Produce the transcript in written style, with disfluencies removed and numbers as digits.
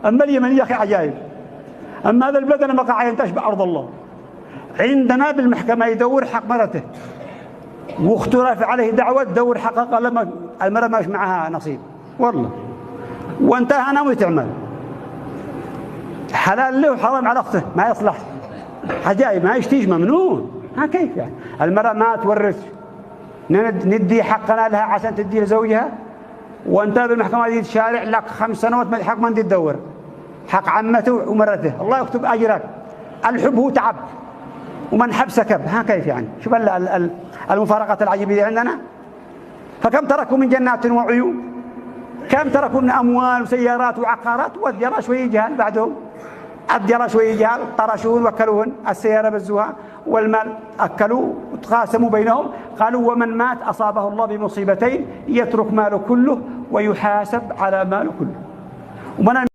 أما اليمن يا أخي عجائب. أما هذا البلد أنا ما قاعد تشبع أرض الله. عندنا بالمحكمة يدور حق مرته، واختلف عليه دعوة تدور حقها لما المرأة ماش معها نصيب والله، وانتهى أنا وتعمل حلال له وحرام على أخته ما يصلح. عجائب، ما يشتيج ممنون. ها كيف يعني المرأة ما تورث ندي حقنا لها عشان تدي لزوجها، وانت بالمحكمة دي تشارع لك 5 سنوات من حق ما ندي تدور حق عمته ومرته. الله يكتب أجرك. الحب هو تعب ومن حب سكب. ها كيف يعني؟ شوف المفارقة العجيبة عندنا. فكم تركوا من جنات وعيون، كم تركوا من أموال وسيارات وعقارات، وجرى شوية جهال بعدهم، أجرى شوية جهال طرشون وكلوهن، السيارة بزوها والمال أكلوا وتقاسموا بينهم. قالوا ومن مات أصابه الله بمصيبتين يترك ماله كله ويحاسب على ماله كله.